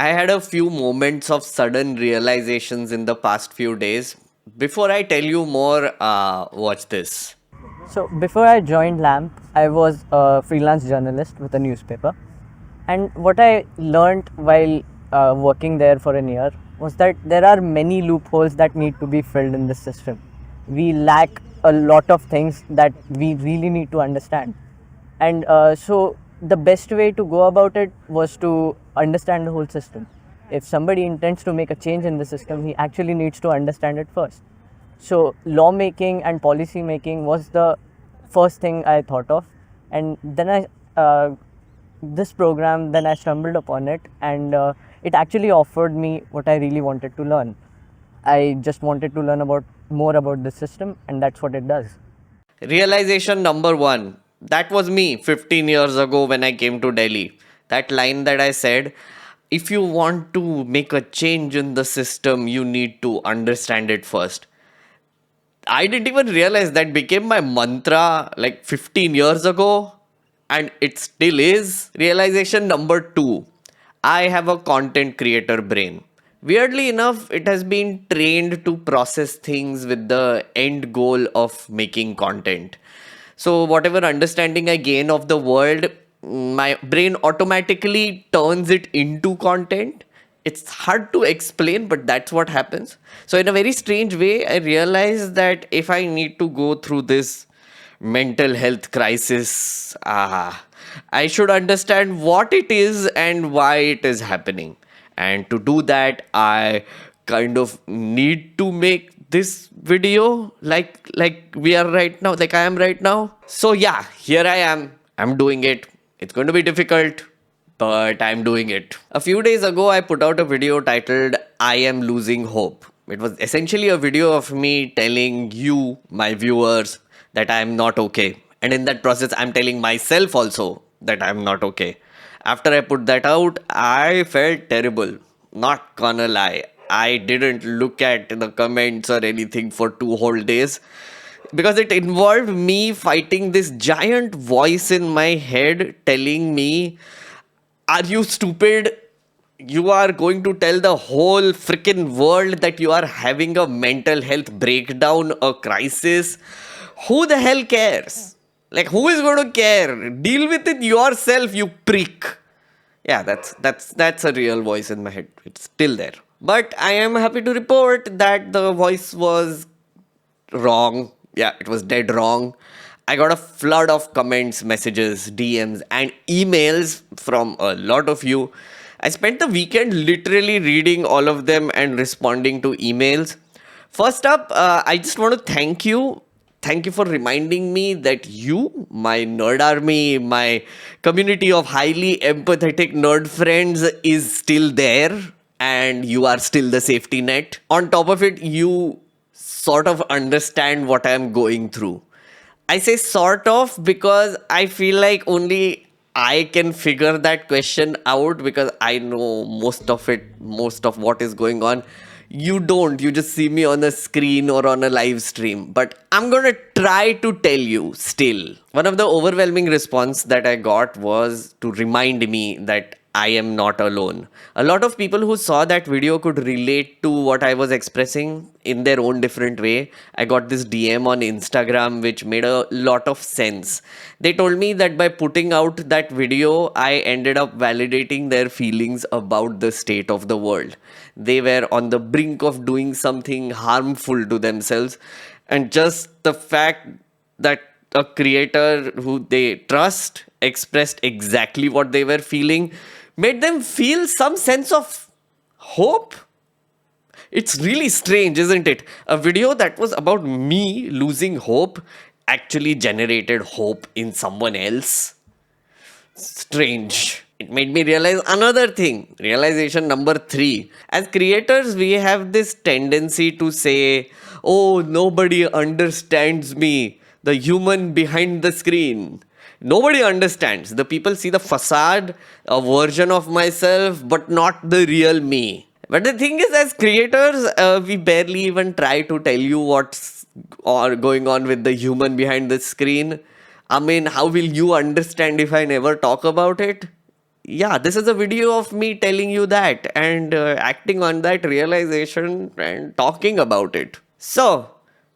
I had a few moments of sudden realizations in the past few days. Before I tell you more, watch this. So before I joined LAMP, I was a freelance journalist with a newspaper. And what I learned while working there for a year was that there are many loopholes that need to be filled in the system. We lack a lot of things that we really need to understand. And so the best way to go about it was to understand the whole system. If somebody intends to make a change in the system, he actually needs to understand it first. So lawmaking and policy making was the first thing I thought of, and then this program, then I stumbled upon it, and it actually offered me what I really wanted to learn. I just wanted to learn about more about the system, and that's what it does. Realization number one. That was me 15 years ago when I came to Delhi. That line that I said, if you want to make a change in the system, you need to understand it first. I didn't even realize that became my mantra like 15 years ago, and it still is. Realization number two, I have a content creator brain. Weirdly enough, it has been trained to process things with the end goal of making content. So, whatever understanding I gain of the world, my brain automatically turns it into content. It's hard to explain, but that's what happens. So, in a very strange way, I realized that if I need to go through this mental health crisis, I should understand what it is and why it is happening. And to do that, I kind of need to make this video like we are right now, like I am right now. So yeah, here I am. I'm doing it. It's going to be difficult, but I'm doing it. A few days ago, I put out a video titled I Am Losing Hope. It was essentially a video of me telling you, my viewers, that I'm not okay. And in that process, I'm telling myself also that I'm not okay. After I put that out, I felt terrible. Not gonna lie. I didn't look at the comments or anything for 2 whole days because it involved me fighting this giant voice in my head telling me, are you stupid? You are going to tell the whole freaking world that you are having a mental health breakdown, a crisis. Who the hell cares? Like, who is going to care? Deal with it yourself, you prick. Yeah, that's a real voice in my head. It's still there. But I am happy to report that the voice was wrong. Yeah, it was dead wrong. I got a flood of comments, messages, DMs, and emails from a lot of you. I spent the weekend literally reading all of them and responding to emails. First up, I just want to thank you. Thank you for reminding me that you, my nerd army, my community of highly empathetic nerd friends, is still there and you are still the safety net. On top of it, you sort of understand what I'm going through. I say sort of because I feel like only I can figure that question out because I know most of it, most of what is going on. You don't, you just see me on a screen or on a live stream. But I'm gonna try to tell you still. One of the overwhelming response that I got was to remind me that I am not alone. A lot of people who saw that video could relate to what I was expressing in their own different way. I got this DM on Instagram which made a lot of sense. They told me that by putting out that video, I ended up validating their feelings about the state of the world. They were on the brink of doing something harmful to themselves, and just the fact that a creator who they trust expressed exactly what they were feeling made them feel some sense of hope. It's really strange, isn't it? A video that was about me losing hope actually generated hope in someone else. Strange. It made me realize another thing. Realization number three. As creators, we have this tendency to say, oh, nobody understands me, the human behind the screen. Nobody understands. The people see the facade, a version of myself, but not the real me. But the thing is, as creators, we barely even try to tell you what's going on with the human behind the screen. I mean, how will you understand if I never talk about it? yeah, this is a video of me telling you that and acting on that realization and talking about it. So,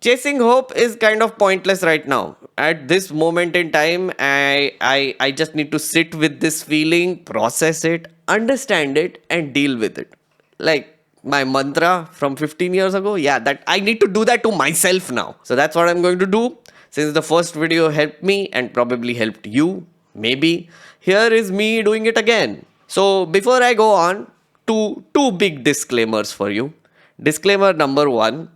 chasing hope is kind of pointless right now. At this moment in time, I just need to sit with this feeling, process it, understand it, and deal with it. Like my mantra from 15 years ago, yeah, that I need to do that to myself now. So that's what I'm going to do. Since the first video helped me and probably helped you, maybe, here is me doing it again. So before I go on, two big disclaimers for you. Disclaimer number one,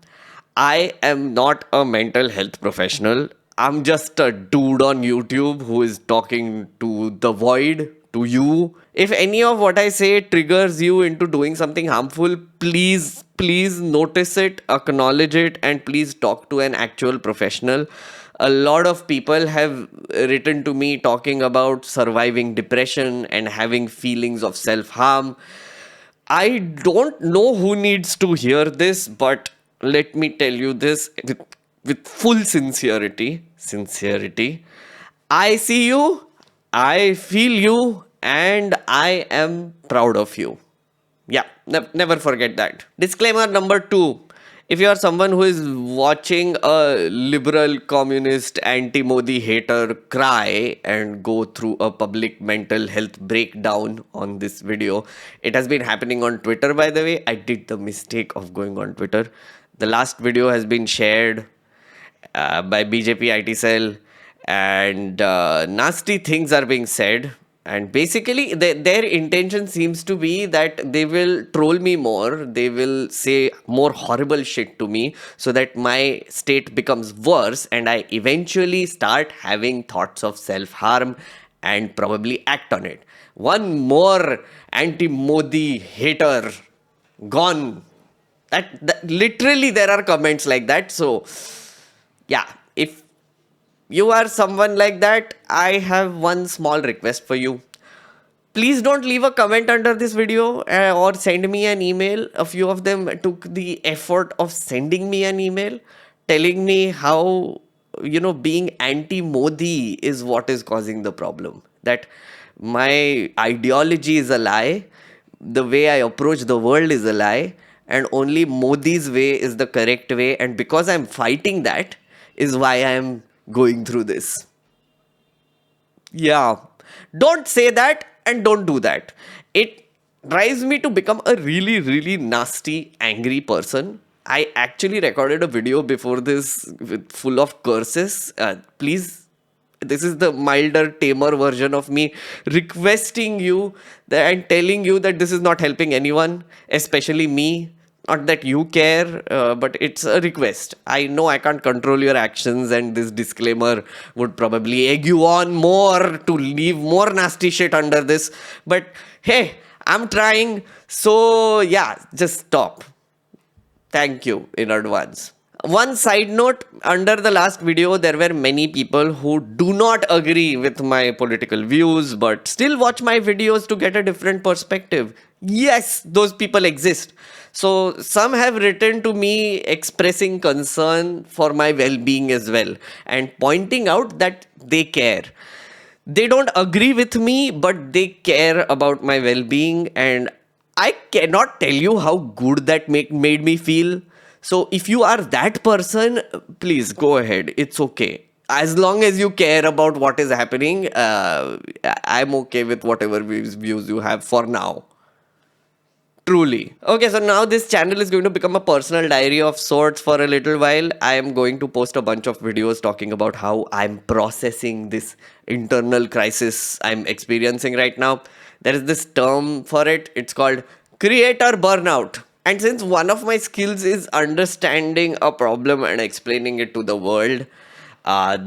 I am not a mental health professional. I'm just a dude on YouTube who is talking to the void, to you. If any of what I say triggers you into doing something harmful, please notice it, acknowledge it, and please talk to an actual professional. A lot of people have written to me talking about surviving depression and having feelings of self harm. I don't know who needs to hear this, but let me tell you this with full sincerity. Sincerity. I see you, I feel you, and I am proud of you. Yeah, never forget that. Disclaimer number two. If you are someone who is watching a liberal, communist, anti Modi hater cry and go through a public mental health breakdown on this video, it has been happening on Twitter, by the way. I did the mistake of going on Twitter. The last video has been shared by BJP IT cell, and nasty things are being said. And basically, their intention seems to be that they will troll me more, they will say more horrible shit to me so that my state becomes worse and I eventually start having thoughts of self harm and probably act on it. One more anti Modi hater gone. That literally there are comments like that. So yeah, if you are someone like that, I have one small request for you. Please don't leave a comment under this video or send me an email. A few of them took the effort of sending me an email telling me how, being anti Modi is what is causing the problem. That my ideology is a lie, the way I approach the world is a lie, and only Modi's way is the correct way. And because I'm fighting that, is why I'm going through this. Yeah. Don't say that and don't do that. It drives me to become a really, really nasty, angry person. I actually recorded a video before this with full of curses. Please, this is the milder, tamer version of me requesting you and telling you that this is not helping anyone, especially me. Not that you care, but it's a request. I know I can't control your actions, and this disclaimer would probably egg you on more to leave more nasty shit under this. But hey, I'm trying. So yeah, just stop. Thank you in advance. One side note, under the last video, there were many people who do not agree with my political views but still watch my videos to get a different perspective. Yes, those people exist. So, some have written to me expressing concern for my well being as well and pointing out that they care. They don't agree with me, but they care about my well being, and I cannot tell you how good that made me feel. So, if you are that person, please go ahead. It's okay. As long as you care about what is happening, I'm okay with whatever views you have for now. Truly. Okay, so now this channel is going to become a personal diary of sorts for a little while. I am going to post a bunch of videos talking about how I'm processing this internal crisis I'm experiencing right now. There is this term for it. It's called creator burnout. And since one of my skills is understanding a problem and explaining it to the world,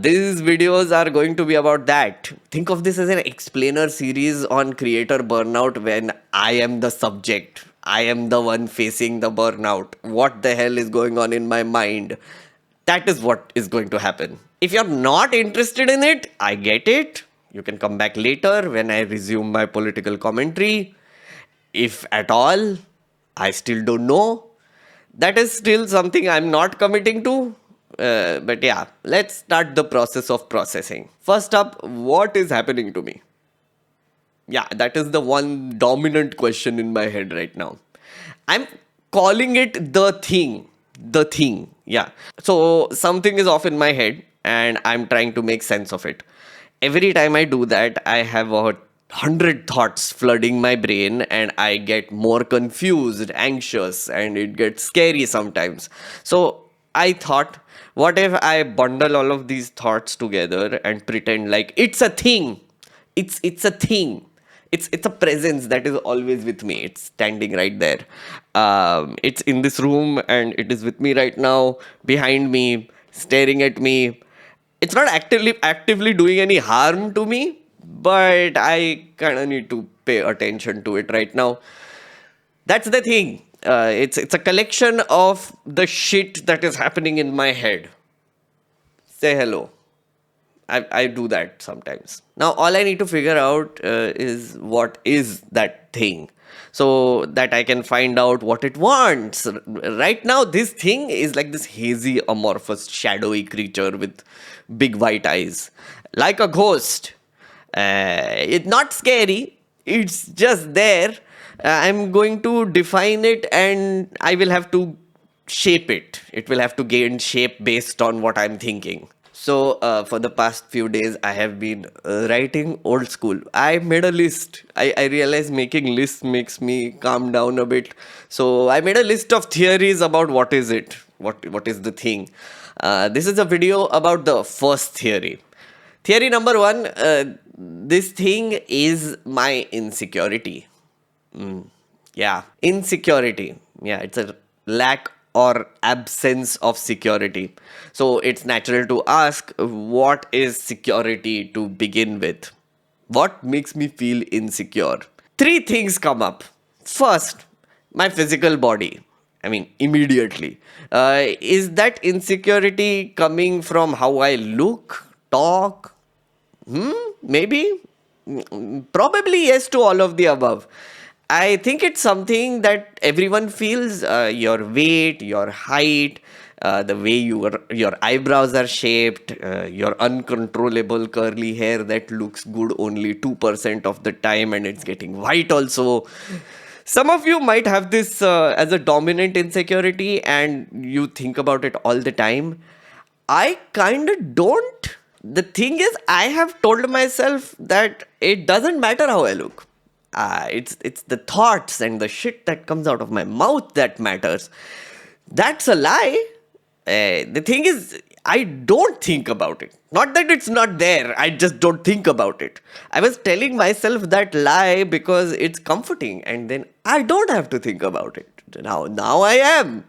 these videos are going to be about that. Think of this as an explainer series on creator burnout when I am the subject. I am the one facing the burnout. What the hell is going on in my mind? That is what is going to happen. If you're not interested in it, I get it. You can come back later when I resume my political commentary. If at all, I still don't know. That is still something I'm not committing to. But yeah, let's start the process of processing. First up, what is happening to me? Yeah, that is the one dominant question in my head right now. I'm calling it the thing. The thing. Yeah. So something is off in my head and I'm trying to make sense of it. Every time I do that, I have 100 thoughts flooding my brain and I get more confused, anxious, and it gets scary sometimes. So I thought, what if I bundle all of these thoughts together and pretend like it's a thing? It's a thing. It's a presence that is always with me. It's standing right there. It's in this room and it is with me right now, behind me, staring at me. It's not actively doing any harm to me, but I kind of need to pay attention to it right now. That's the thing. It's a collection of the shit that is happening in my head. Say hello. I do that sometimes. Now, all I need to figure out is what is that thing so that I can find out what it wants. Right now, this thing is like this hazy, amorphous, shadowy creature with big white eyes, like a ghost. It's not scary, it's just there. I'm going to define it and I will have to shape it. It will have to gain shape based on what I'm thinking. So, for the past few days, I have been writing old school. I made a list. I realized making lists makes me calm down a bit. So, I made a list of theories about what is it, what is the thing. This is a video about the first theory. Theory number one, this thing is my insecurity. Yeah, insecurity. Yeah, it's a lack or absence of security. So it's natural to ask, what is security to begin with? What makes me feel insecure? Three things come up. First, my physical body. I mean, immediately. Is that insecurity coming from how I look, talk, maybe. Probably yes to all of the above. I think it's something that everyone feels, your weight, your height, the way your eyebrows are shaped, your uncontrollable curly hair that looks good only 2% of the time and it's getting white also. Some of you might have this as a dominant insecurity and you think about it all the time. I kind of don't. The thing is, I have told myself that it doesn't matter how I look. It's the thoughts and the shit that comes out of my mouth that matters. That's a lie. The thing is, I don't think about it. Not that it's not there, I just don't think about it. I was telling myself that lie because it's comforting, and then I don't have to think about it. Now I am.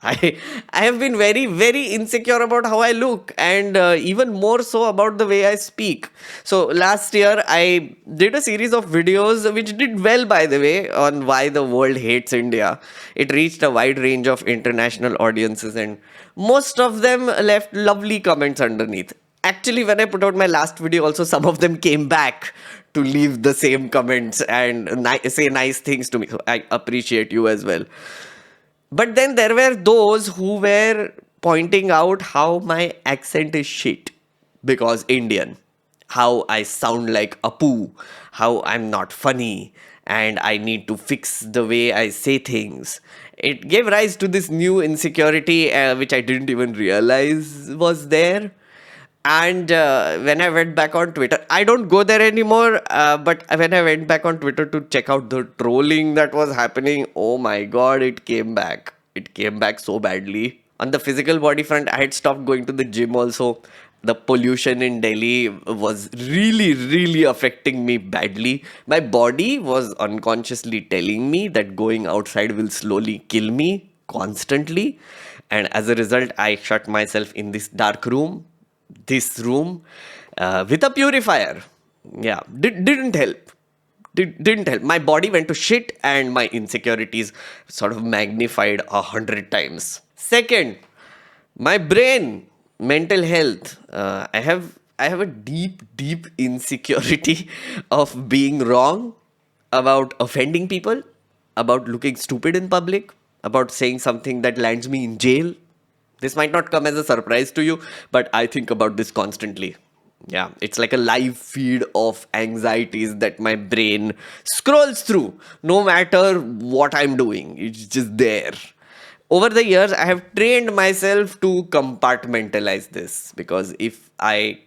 I I have been very insecure about how I look and even more so about the way I speak. So last year I did a series of videos which did well, by the way, on why the world hates India. It reached a wide range of international audiences and most of them left lovely comments underneath. Actually, when I put out my last video also, some of them came back to leave the same comments and say nice things to me. So I appreciate you as well. But then there were those who were pointing out how my accent is shit because Indian, how I sound like Apu, how I'm not funny, and I need to fix the way I say things. It gave rise to this new insecurity, which I didn't even realize was there. And when I went back on Twitter, I don't go there anymore. But when I went back on Twitter to check out the trolling that was happening, oh my god, it came back. It came back so badly. On the physical body front, I had stopped going to the gym also. The pollution in Delhi was really affecting me badly. My body was unconsciously telling me that going outside will slowly kill me constantly. And as a result, I shut myself in this room with a purifier. Yeah, didn't help. Didn't help. My body went to shit and my insecurities sort of magnified 100 times. Second, my brain, mental health. I have a deep insecurity of being wrong, about offending people, about looking stupid in public, about saying something that lands me in jail. This might not come as a surprise to you, but I think about this constantly. Yeah, it's like a live feed of anxieties that my brain scrolls through no matter what I'm doing. It's just there. Over the years, I have trained myself to compartmentalize this because if I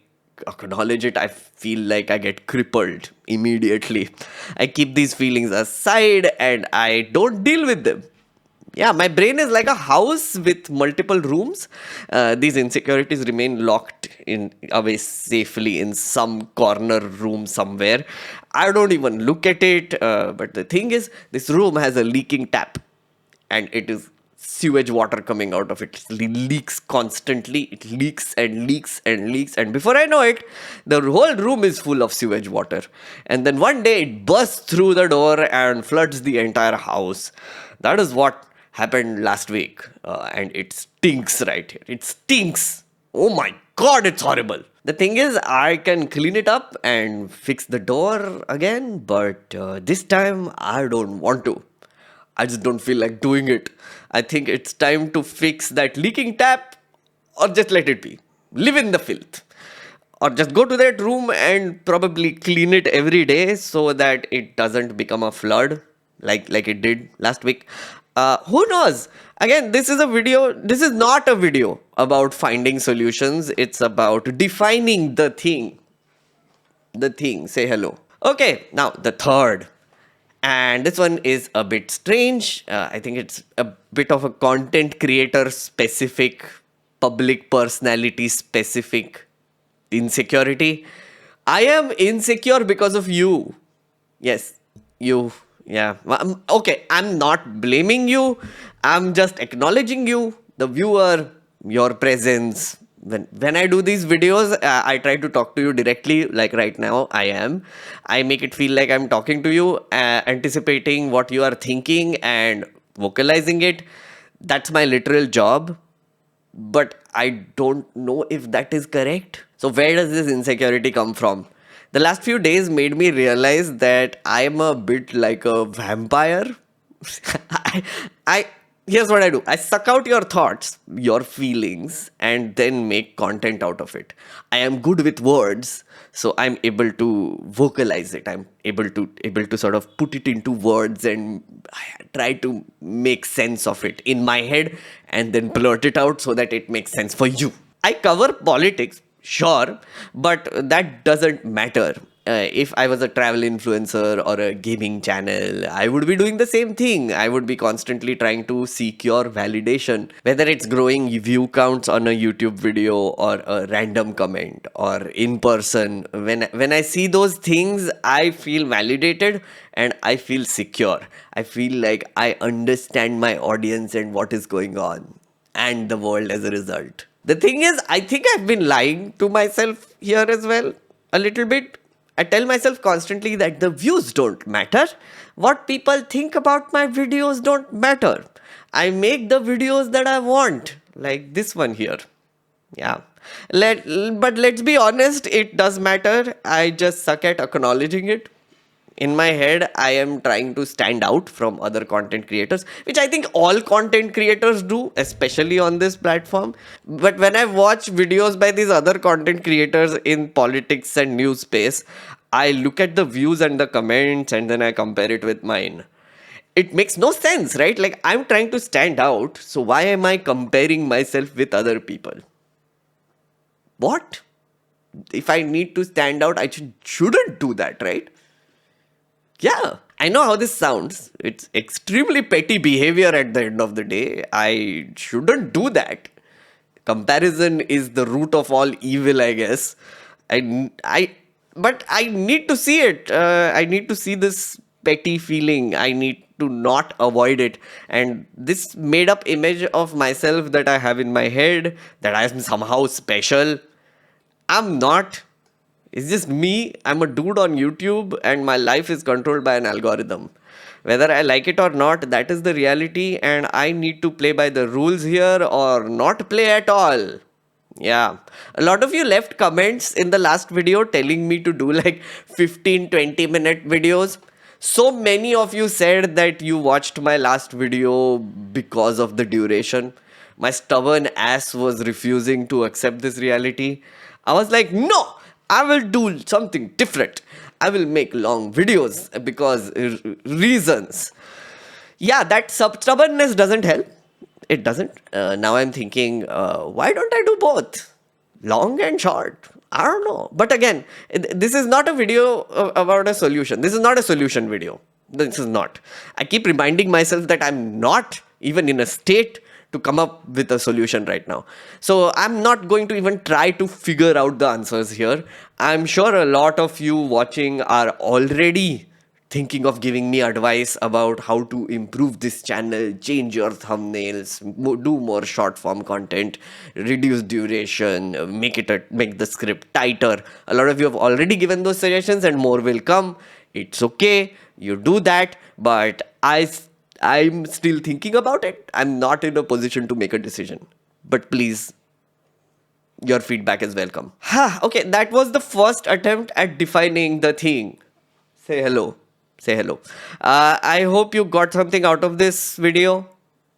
acknowledge it, I feel like I get crippled immediately. I keep these feelings aside and I don't deal with them. Yeah, my brain is like a house with multiple rooms. These insecurities remain locked in away safely in some corner room somewhere. I don't even look at it. But the thing is, this room has a leaking tap, and it is sewage water coming out of it. It leaks constantly. It leaks and leaks and leaks, and before I know it, the whole room is full of sewage water. And then one day it bursts through the door and floods the entire house. That is what happened last week, and it stinks right here. It stinks. Oh my god, it's horrible. The thing is, I can clean it up and fix the door again, but this time I don't want to. I just don't feel like doing it. I think it's time to fix that leaking tap or just let it be. Live in the filth. Or just go to that room and probably clean it every day so that it doesn't become a flood like it did last week. Who knows? Again, this is a video. This is not a video about finding solutions. It's about defining the thing. The thing. Say hello. Okay, now the third. And this one is a bit strange. I think it's a bit of a content creator specific, public personality specific insecurity. I am insecure because of you. Yes, you. Yeah. Okay, I'm not blaming you. I'm just acknowledging you, the viewer, your presence. When I do these videos, I try to talk to you directly, like right now I am. I make it feel like I'm talking to you, anticipating what you are thinking and vocalizing it. That's my literal job, but I don't know if that is correct. So, where does this insecurity come from? The last few days made me realize that I'm a bit like a vampire. I here's what I do. I suck out your thoughts, your feelings, and then make content out of it. I am good with words, so I'm able to vocalize it. I'm able to sort of put it into words and try to make sense of it in my head and then blurt it out so that it makes sense for you. I cover politics, sure, but that doesn't matter. If I was a travel influencer or a gaming channel, I would be doing the same thing. I would be constantly trying to seek your validation, whether it's growing view counts on a YouTube video or a random comment or in person. When I see those things, I feel validated and I feel secure. I feel like I understand my audience and what is going on and the world as a result. The thing is, I think I've been lying to myself here as well, a little bit. I tell myself constantly that the views don't matter. What people think about my videos don't matter. I make the videos that I want, like this one here. Yeah. But let's be honest, it does matter. I just suck at acknowledging it. In my head, I am trying to stand out from other content creators, which I think all content creators do, especially on this platform. But when I watch videos by these other content creators in politics and news space, I look at the views and the comments and then I compare it with mine. It makes no sense, right? Like, I'm trying to stand out, so why am I comparing myself with other people? What? If I need to stand out, I shouldn't do that, right? Yeah, I know how this sounds. It's extremely petty behavior at the end of the day. I shouldn't do that. Comparison is the root of all evil, I guess. But I need to see it. I need to see this petty feeling. I need to not avoid it. And this made up image of myself that I have in my head, that I am somehow special. I'm not. It's just me. I'm a dude on YouTube and my life is controlled by an algorithm. Whether I like it or not, that is the reality, and I need to play by the rules here or not play at all. Yeah. A lot of you left comments in the last video telling me to do like 15-20 minute videos. So many of you said that you watched my last video because of the duration. My stubborn ass was refusing to accept this reality. I was like, no, I will do something different. I will make long videos because reasons. Yeah, that stubbornness doesn't help. It doesn't. Now I'm thinking, why don't I do both? Long and short. I don't know. But again, this is not a video about a solution. This is not a solution video. This is not. I keep reminding myself that I'm not even in a state to come up with a solution right now. So I'm not going to even try to figure out the answers here. I'm sure a lot of you watching are already thinking of giving me advice about how to improve this channel, change your thumbnails, do more short form content, reduce duration, make the script tighter. A lot of you have already given those suggestions and more will come. It's okay, you do that, but I'm still thinking about it. I'm not in a position to make a decision. But please, your feedback is welcome. Okay, that was the first attempt at defining the thing. Say hello. Say hello. I hope you got something out of this video.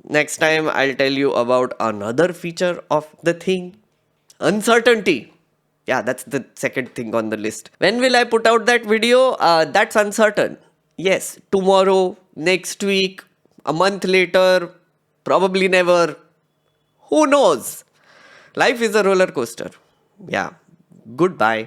Next time, I'll tell you about another feature of the thing, uncertainty. Yeah, that's the second thing on the list. When will I put out that video? That's uncertain. Yes, tomorrow, next week, a month later, probably never. Who knows? Life is a roller coaster. Yeah. Goodbye.